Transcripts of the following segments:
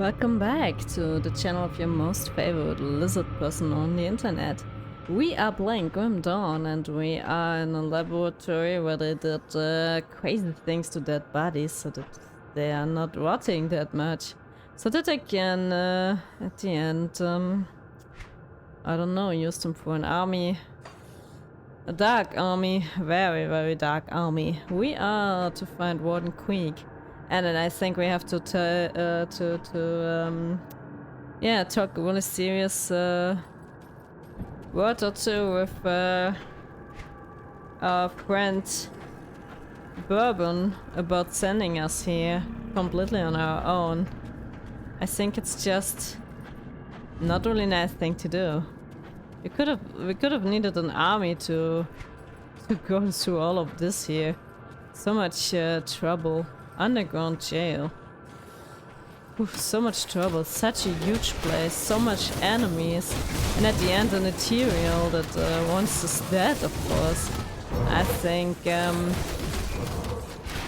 Welcome back to the channel of your most favorite lizard person on the internet. We are playing Grim Dawn and we are in a laboratory where they did crazy things to dead bodies so that they are not rotting that much. So that I can, at the end, I don't know, use them for an army. A dark army, very, very dark army. We are to find Warden Kried. And then I think we have to talk a really serious word or two with our friend Bourbon about sending us here completely on our own. I think it's just not really nice thing to do. We could have needed an army to go through all of this here. So much trouble. Underground jail. Oof, so much trouble, such a huge place, so much enemies, and at the end an ethereal that wants us dead, of course. I think,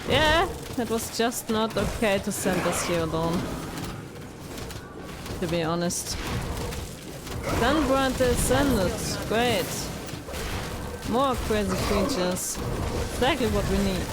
yeah, it was just not okay to send us here alone. To be honest. Sunbrand descended, great. More crazy creatures. Exactly what we need.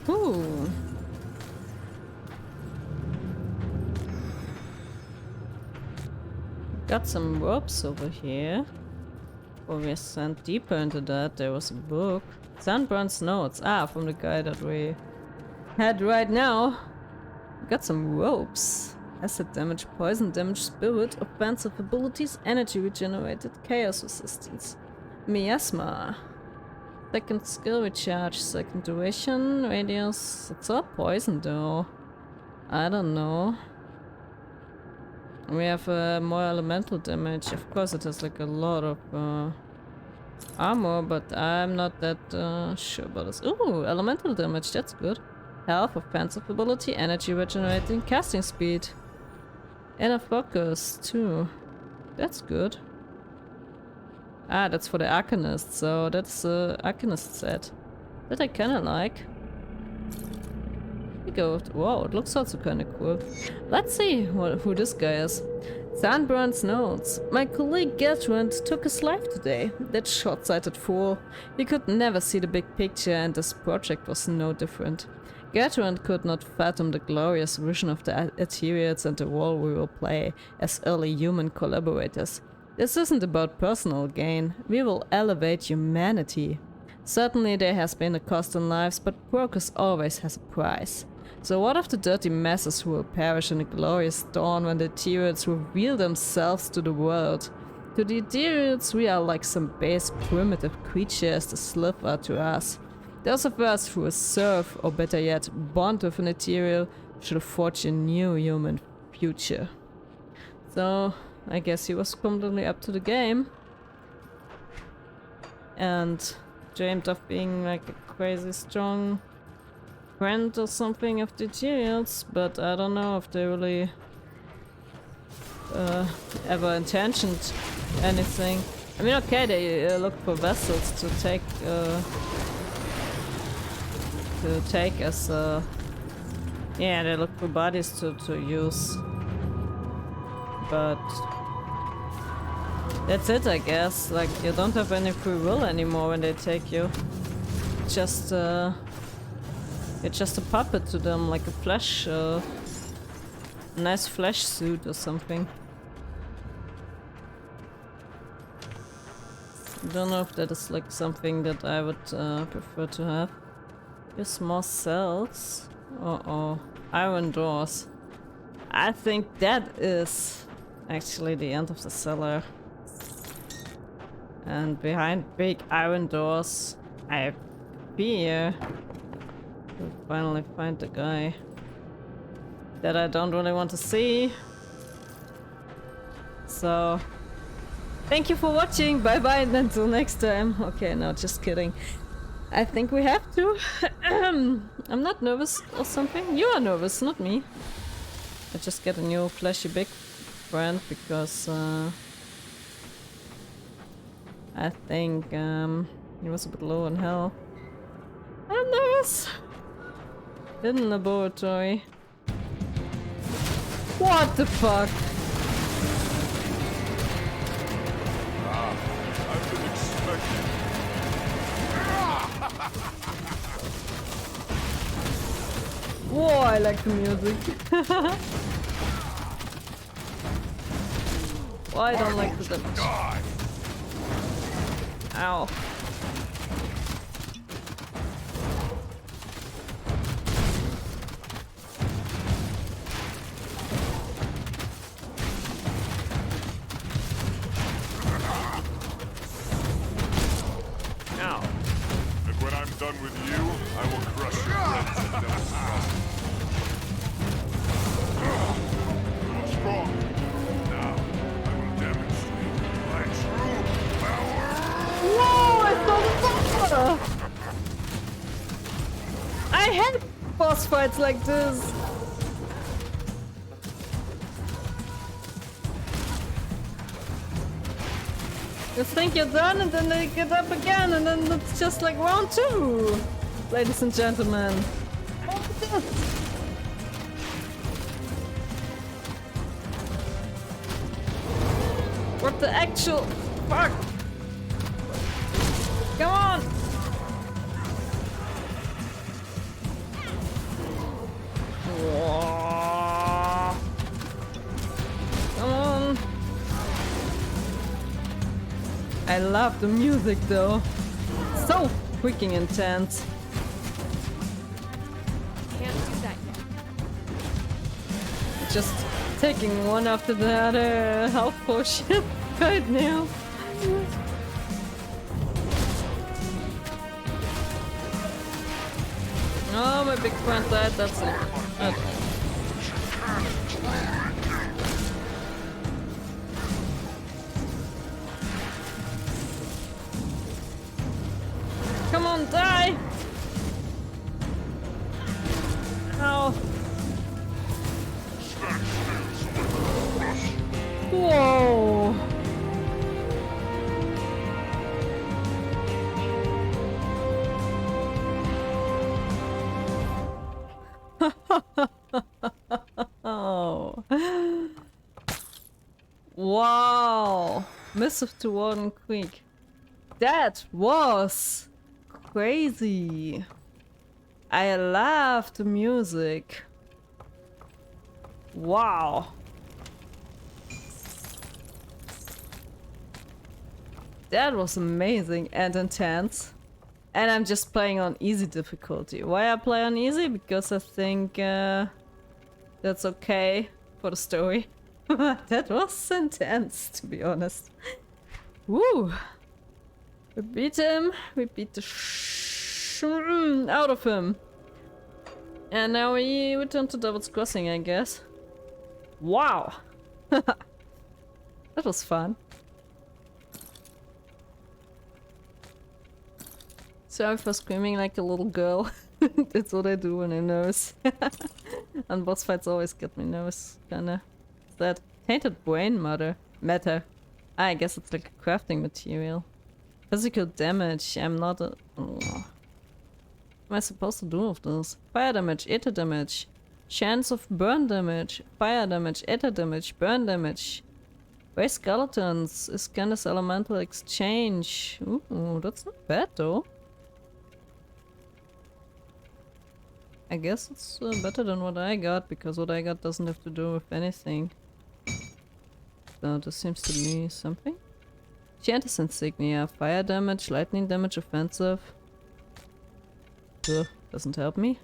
Ooh. Got some ropes over here. Before we sent deeper into that, there was a book. Sunburn's notes. Ah, from the guy that we had right now. Got some ropes. Acid damage, poison damage, spirit, offensive abilities, energy regenerated, chaos resistance. Miasma. Second skill recharge, second duration, radius. It's all poison though. I don't know. We have more elemental damage. Of course it has like a lot of armor, but I'm not that sure about this. Ooh, elemental damage, that's good. Health, offensive ability, energy regenerating, casting speed. And a focus too. That's good. Ah, that's for the Arcanist, so that's the Arcanist set. That I kinda like. We go. Whoa, it looks also kinda cool. Let's see who this guy is. Sunburn's notes. My colleague Gertrude took his life today. That short-sighted fool. He could never see the big picture, and this project was no different. Gertrude could not fathom the glorious vision of the Ethereals and the role we will play as early human collaborators. This isn't about personal gain. We will elevate humanity. Certainly there has been a cost in lives, but progress always has a price. So what of the dirty masses who will perish in a glorious dawn when the Ethereals reveal themselves to the world? To the Ethereals we are like some base primitive creatures the Slith are to us. Those of us who serve, or better yet, bond with an Ethereal, should forge a new human future. So I guess he was completely up to the game. And dreamed of being like a crazy strong friend or something of the Ethereals, but I don't know if they really ever intentioned anything. I mean, okay, they look for vessels to take as yeah, they look for bodies to use. But that's it, I guess. Like, you don't have any free will anymore when they take you. Just you're just a puppet to them, like a flesh, nice flesh suit or something. Don't know if that is like something that I would prefer to have. Use more cells. Uh-oh. Iron doors. I think that is actually the end of the cellar. And behind big iron doors, I fear we'll finally find the guy that I don't really want to see. So, thank you for watching. Bye bye and until next time. Okay, no, just kidding. I think we have to. I'm not nervous or something. You are nervous, not me. I just get a new flashy big friend because I think he was a bit low on health. I'm nervous. Hidden laboratory. What the fuck? I've been expecting. Whoa, I like the music. Oh, I don't like the damage. Ow. Ow. And when I'm done with you, I will crush your friends and those strong. Now, I will demonstrate my true power. Whoa, I saw the fire! I hate boss fights like this. You think you're done and then they get up again and then it's just like round 2. Ladies and gentlemen. What is this? What the actual fuck? Come on! Whoa. Come on! I love the music though. So freaking intense. Can't do that yet. Just taking one after the other health potion right now. Oh, my big friend died, that's it. Okay. Come on, die! Ow. Whoa! Oh. Wow! Missive to Warden Kried. That was crazy. I love the music. Wow. That was amazing and intense. And I'm just playing on easy difficulty. Why I play on easy? Because I think that's okay for the story. That was intense, to be honest. Woo! We beat him. We beat the out of him. And now we return to Devil's Crossing, I guess. Wow! That was fun. Sorry for screaming like a little girl. That's what I do when I'm nervous. And boss fights always get me nervous, kinda. That tainted brain matter. I guess it's like a crafting material. Physical damage. I'm not a... Oh. What am I supposed to do with this? Fire damage, ether damage. Chance of burn damage. Fire damage, ether damage, burn damage. Raise skeletons. Iskanis elemental exchange. Ooh, that's not bad though. I guess it's better than what I got, because what I got doesn't have to do with anything. So this seems to be something. Enchanter's insignia. Fire damage, lightning damage, offensive. Ugh, doesn't help me.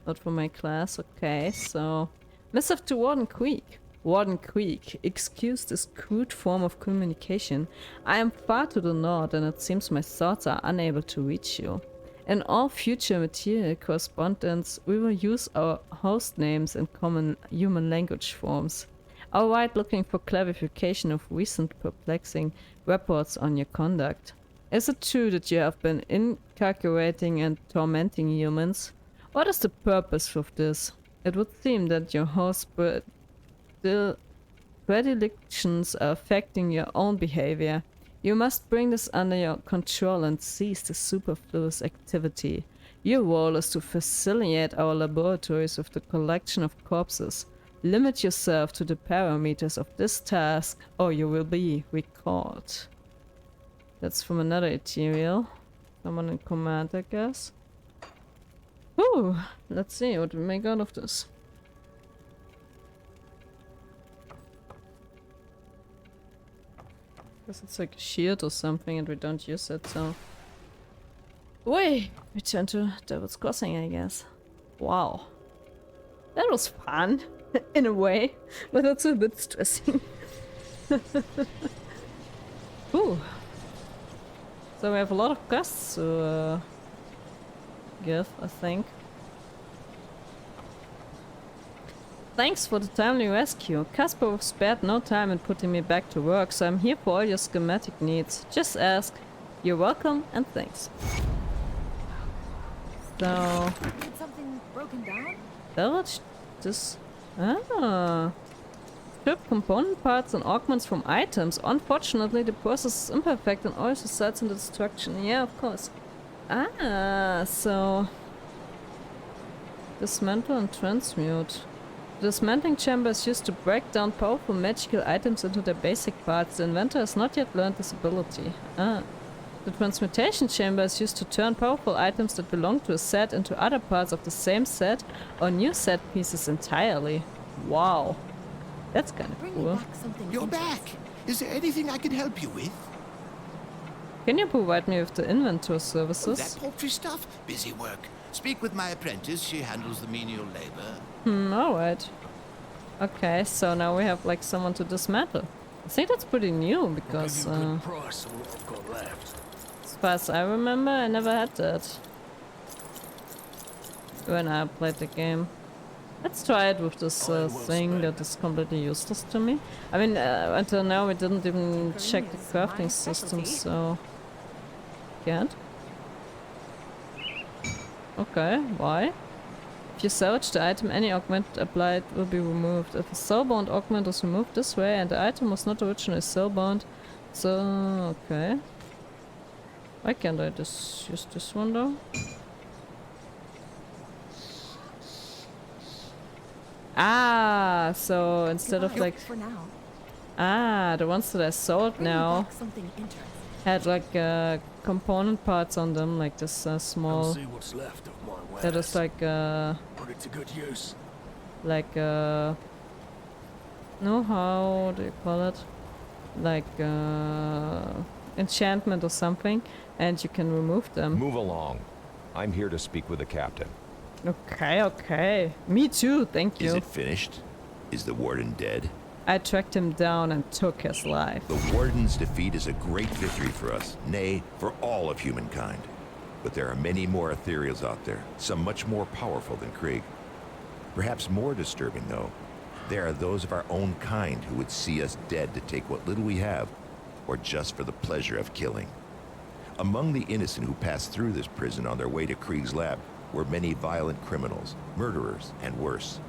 Not for my class. Okay, so... Missive to Warden Kried. Warden Kried, excuse this crude form of communication. I am far to the north and it seems my thoughts are unable to reach you. In all future material correspondence, we will use our host names and common human language forms. I'll write looking for clarification of recent perplexing reports on your conduct. Is it true that you have been incarcerating and tormenting humans? What is the purpose of this? It would seem that your host predilections are affecting your own behavior. You must bring this under your control and cease the superfluous activity. Your role is to facilitate our laboratories with the collection of corpses. Limit yourself to the parameters of this task, or you will be recalled. That's from another ethereal. Someone in command, I guess. Whew! Let's see what we make out of this. Guess it's like a shield or something and we don't use it, so... Wait! Return to Devil's Crossing, I guess. Wow. That was fun, in a way, but also a bit stressing. Ooh. So we have a lot of quests to give, I think. Thanks for the timely rescue. Casper spared no time in putting me back to work, so I'm here for all your schematic needs. Just ask. You're welcome and thanks. So... Did something broken down? Salvage this... Ah... Strip component parts and augments from items. Unfortunately, the process is imperfect and always results in destruction. Yeah, of course. Ah, so... Dismantle and transmute. The dismantling chamber is used to break down powerful magical items into their basic parts. The inventor has not yet learned this ability. Ah. The transmutation chamber is used to turn powerful items that belong to a set into other parts of the same set or new set pieces entirely. Wow. That's kind of cool. You're back! Is there anything I can help you with? Can you provide me with the inventory Oh, services? that poultry stuff? Busy work. Speak with my apprentice. She handles the menial labor. Alright. Okay, so now we have like someone to dismantle. I think that's pretty new because as far as I remember, I never had that when I played the game. Let's try it with this thing that is completely useless to me. I mean, until now we didn't even check the crafting system, so... Can't? Okay, why? If you salvage the item, any augment applied will be removed. If a soulbound augment is removed this way and the item was not originally soulbound, so... okay. Why can't I just use this one though? Ah, so instead of like... Ah, the ones that I sold now had like component parts on them, like this small... That is like Put it to good use. like no, how do you call it? Like enchantment or something, and you can remove them. Move along. I'm here to speak with the captain. Okay, okay. Me too, thank you. Is it finished? Is the Warden dead? I tracked him down and took his life. The Warden's defeat is a great victory for us, nay, for all of humankind. But there are many more ethereals out there, some much more powerful than Krieg. Perhaps more disturbing, though, there are those of our own kind who would see us dead to take what little we have, or just for the pleasure of killing. Among the innocent who passed through this prison on their way to Krieg's lab were many violent criminals, murderers, and worse.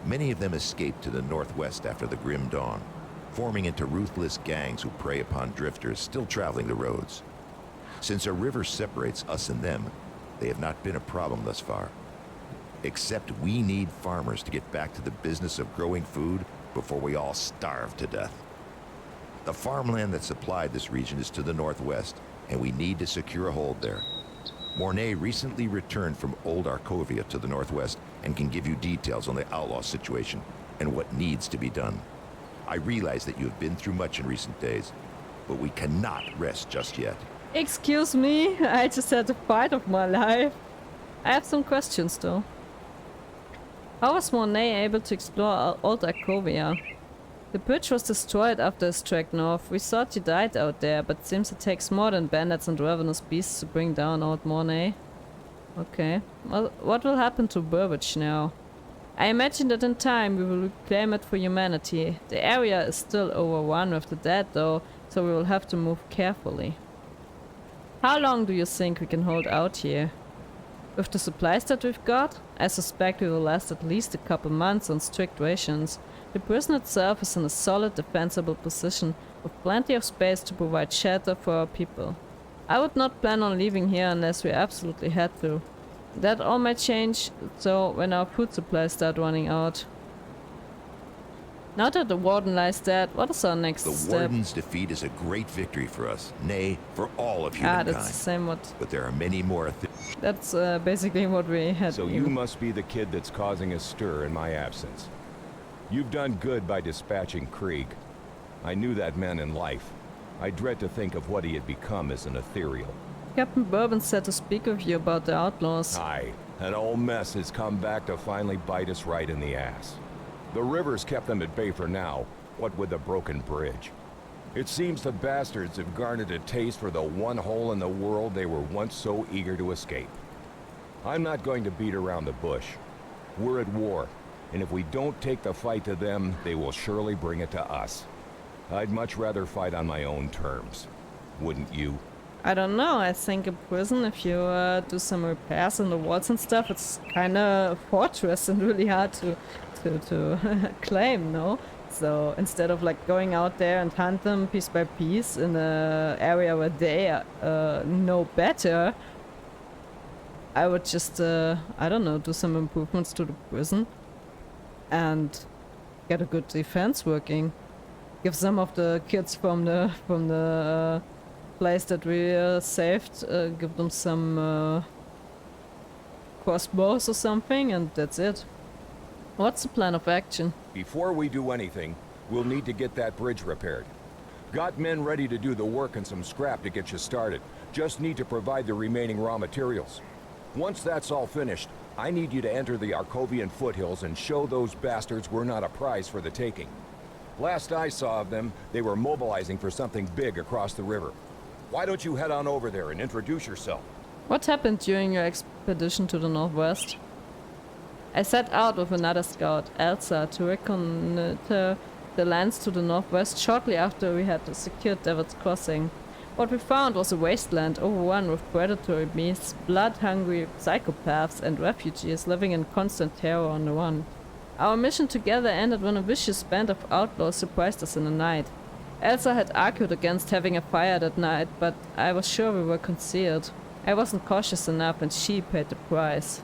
Many of them escaped to the northwest after the grim dawn, forming into ruthless gangs who prey upon drifters still traveling the roads. Since a river separates us and them, they have not been a problem thus far. Except we need farmers to get back to the business of growing food before we all starve to death. The farmland that supplied this region is to the northwest, and we need to secure a hold there. Mornay recently returned from Old Arkovia to the northwest and can give you details on the outlaw situation and what needs to be done. I realize that you have been through much in recent days, but we cannot rest just yet. Excuse me, I just had the fight of my life. I have some questions though. How was Monet able to explore Old Arkovia? The bridge was destroyed after his trek north. We thought you died out there, but seems it takes more than bandits and ravenous beasts to bring down Old Mornay. Okay. Well, what will happen to Burbage now? I imagine that in time we will reclaim it for humanity. The area is still overrun with the dead though, so we will have to move carefully. How long do you think we can hold out here? With the supplies that we've got, I suspect we will last at least a couple months on strict rations. The prison itself is in a solid defensible position, with plenty of space to provide shelter for our people. I would not plan on leaving here unless we absolutely had to. That all might change, so when our food supplies start running out. Now that the Warden lies dead, what is our next step? The Warden's defeat is a great victory for us, nay, for all of humankind. That's the same what... But there are many more That's basically what we had. So you must be the kid that's causing a stir in my absence. You've done good by dispatching Kried. I knew that man in life. I dread to think of what he had become as an ethereal. Captain Bourbon said to speak with you about the outlaws. Aye, an old mess has come back to finally bite us right in the ass. The river's kept them at bay for now, what with the broken bridge. It seems the bastards have garnered a taste for the one hole in the world they were once so eager to escape. I'm not going to beat around the bush. We're at war, and if we don't take the fight to them, they will surely bring it to us. I'd much rather fight on my own terms. Wouldn't you? I don't know, I think a prison, if you do some repairs on the walls and stuff, it's kinda a fortress and really hard to claim, no? So instead of like going out there and hunt them piece by piece in an area where they know better, I would just, I don't know, do some improvements to the prison and get a good defense working. Give some of the kids from the place that we saved, give them some crossbows or something, and that's it. What's the plan of action? Before we do anything, we'll need to get that bridge repaired. Got men ready to do the work and some scrap to get you started. Just need to provide the remaining raw materials. Once that's all finished, I need you to enter the Arkovian foothills and show those bastards we're not a prize for the taking. Last I saw of them, they were mobilizing for something big across the river. Why don't you head on over there and introduce yourself? What happened during your expedition to the northwest? I set out with another scout, Elsa, to reconnoiter the lands to the northwest shortly after we had secured Devil's Crossing. What we found was a wasteland overrun with predatory beasts, blood-hungry psychopaths and refugees living in constant terror on the run. Our mission together ended when a vicious band of outlaws surprised us in the night. Elsa had argued against having a fire that night, but I was sure we were concealed. I wasn't cautious enough and she paid the price.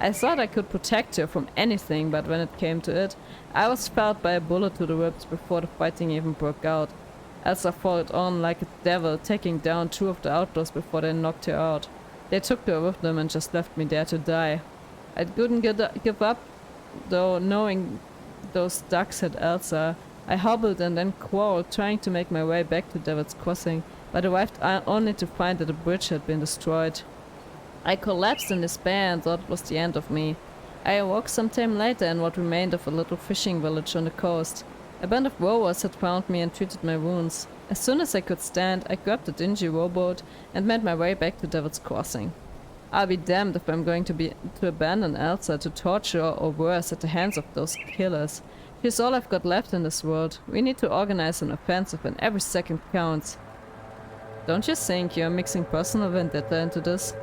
I thought I could protect her from anything, but when it came to it, I was felled by a bullet to the ribs before the fighting even broke out. Elsa fought on like a devil, taking down 2 of the outlaws before they knocked her out. They took her with them and just left me there to die. I couldn't give up, though, knowing those ducks had Elsa. I hobbled and then crawled, trying to make my way back to Devil's Crossing, but arrived only to find that the bridge had been destroyed. I collapsed in despair and thought it was the end of me. I awoke some time later in what remained of a little fishing village on the coast. A band of rowers had found me and treated my wounds. As soon as I could stand, I grabbed a dingy rowboat and made my way back to Devil's Crossing. I'll be damned if I'm going to abandon Elsa to torture or worse at the hands of those killers. She's all I've got left in this world. We need to organize an offensive and every second counts. Don't you think you're mixing personal vendetta into this?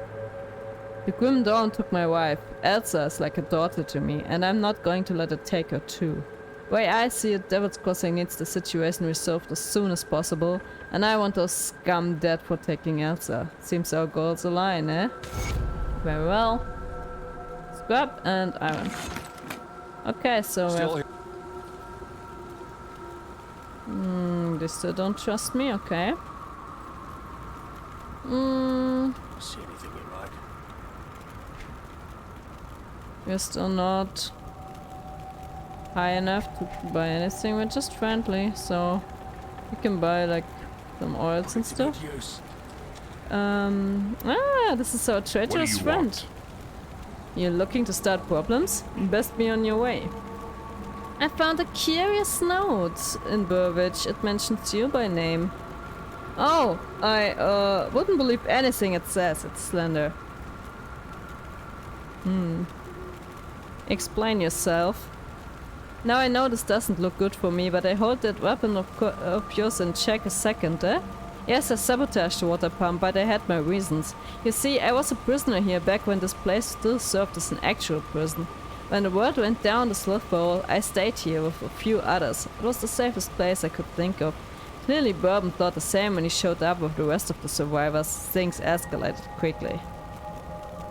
The Grim Dawn took my wife. Elsa is like a daughter to me, and I'm not going to let it take her too. The way I see it, Devil's Crossing needs the situation resolved as soon as possible, and I want those scum dead for taking Elsa. Seems our goals align, eh? Very well. Scrap and iron. Okay, so we have... they still don't trust me, okay. See anything you like? We're still not high enough to buy anything. We're just friendly, so we can buy like some oils and stuff. This is our traitorous friend. Want? You're looking to start problems? Best be on your way. I found a curious note in Burbage. It mentions you by name. Oh, I wouldn't believe anything it says. It's Slender. Explain yourself. Now I know this doesn't look good for me, but I hold that weapon of yours in check a second, eh? Yes, I sabotaged the water pump, but I had my reasons. You see, I was a prisoner here back when this place still served as an actual prison. When the world went down the Sloth Bowl, I stayed here with a few others. It was the safest place I could think of. Clearly Bourbon thought the same when he showed up with the rest of the survivors. Things escalated quickly.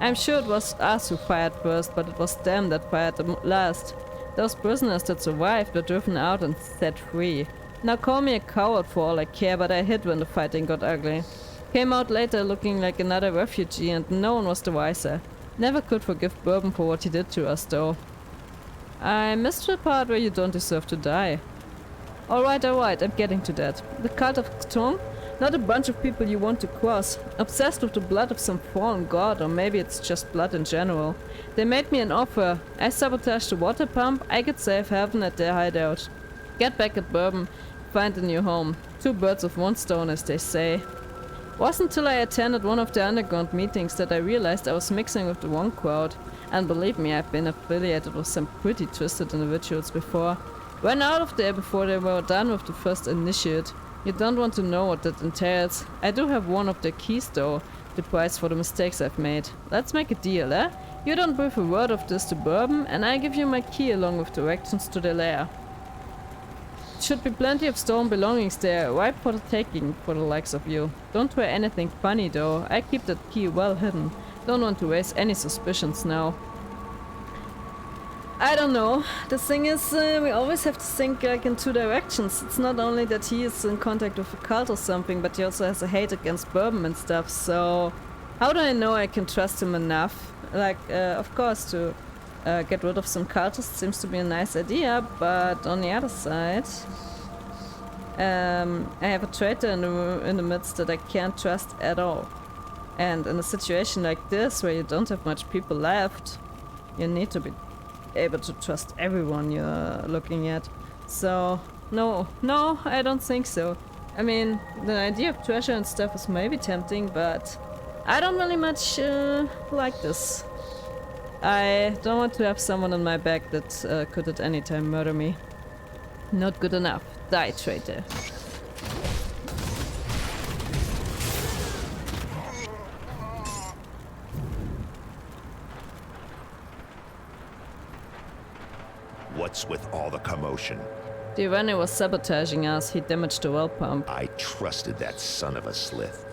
I'm sure it was us who fired first, but it was them that fired last. Those prisoners that survived were driven out and set free. Now call me a coward for all I care, but I hid when the fighting got ugly. Came out later looking like another refugee and no one was the wiser. Never could forgive Bourbon for what he did to us though. I missed the part where you don't deserve to die. Alright, I'm getting to that. The cult of Cthulhu? Not a bunch of people you want to cross. Obsessed with the blood of some fallen god, or maybe it's just blood in general. They made me an offer. I sabotaged the water pump, I could save heaven at their hideout. Get back at Bourbon, find a new home. 2 birds with 1 stone, as they say. Wasn't till I attended one of the underground meetings that I realized I was mixing with the wrong crowd. And believe me, I've been affiliated with some pretty twisted individuals before. Ran out of there before they were done with the first initiate. You don't want to know what that entails. I do have one of their keys though, the price for the mistakes I've made. Let's make a deal, eh? You don't breathe a word of this to Bourbon, and I give you my key along with directions to their lair. Should be plenty of stolen belongings there, ripe for the taking for the likes of you. Don't wear anything funny though, I keep that key well hidden. Don't want to raise any suspicions now. I don't know. The thing is, we always have to think like in 2 directions. It's not only that he is in contact with a cult or something, but he also has a hate against Bourbon and stuff, so... How do I know I can trust him enough? Like, of course, to get rid of some cultists seems to be a nice idea, but on the other side... I have a traitor in the midst that I can't trust at all. And in a situation like this, where you don't have much people left, you need to be able to trust everyone you're looking at. So, no, I don't think so. I mean, the idea of treasure and stuff is maybe tempting, but I don't really much like this. I don't want to have someone on my back that could at any time murder me. Not good enough. Die, traitor. What's with all the commotion? The Irani was sabotaging us. He damaged the well pump. I trusted that son of a slith.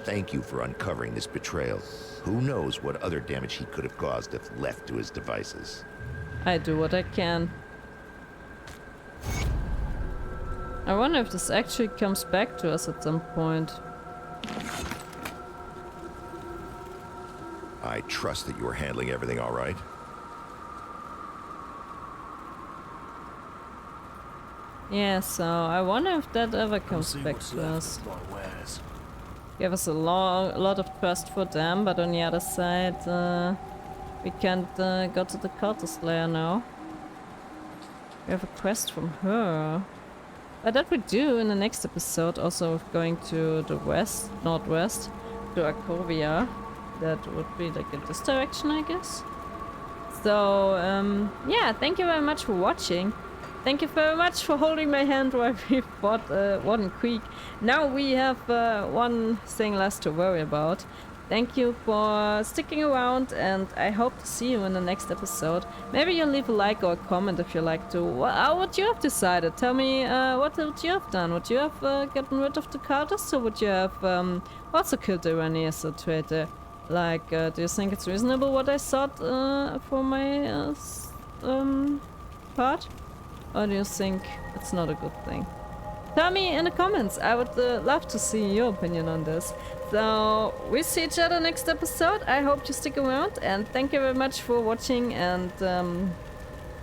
Thank you for uncovering this betrayal. Who knows what other damage he could have caused if left to his devices. I do what I can. I wonder if this actually comes back to us at some point. I trust that you are handling everything all right. Yeah, so I wonder if that ever comes back to us. Give us a lot of trust for them, but on the other side, we can't go to the cultist lair now. We have a quest from her. But that we do in the next episode, also with going to the northwest, to Arkovia. That would be like in this direction, I guess. So, yeah, thank you very much for watching. Thank you very much for holding my hand while we fought Warden Kried. Now we have one thing less to worry about. Thank you for sticking around, and I hope to see you in the next episode. Maybe you'll leave a like or a comment if you like to. What you have decided. Tell me what would you have done. Would you have gotten rid of the cultists, or would you have also killed the Irani as a traitor? Like, do you think it's reasonable what I thought for my part? Or do you think it's not a good thing? Tell me in the comments. I would love to see your opinion on this. So, we see each other next episode. I hope you stick around, and thank you very much for watching, and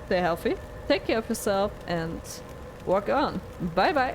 stay healthy, take care of yourself, and walk on. Bye bye.